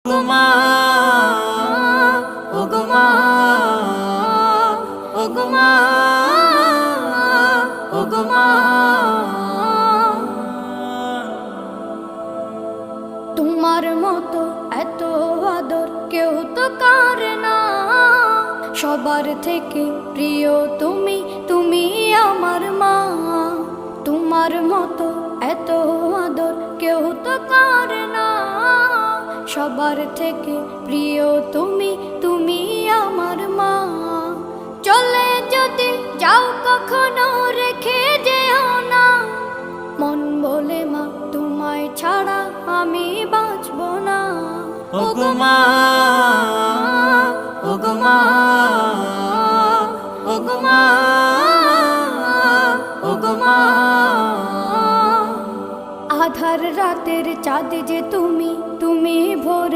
ওগো মা, ওগো মা, ওগো মা। তোমার মতো এত আদর কেউ তো করে না, সবার থেকে প্রিয় তুমি, তুমি আমার মা। তোমার মতো এত আদর কেউ তো করে না, সবার থেকে প্রিয় তুমি, তুমি আমার মা। চলে যদি যাও কখনো রেখে যেও না, মন বলে মা তোমায় ছাড়া আমি বাঁচব না। ওগো মা, ওগো মা, ওগো মা, ওগো মা। আধার রাতের চাঁদ যে তুমি, তুমি ভোর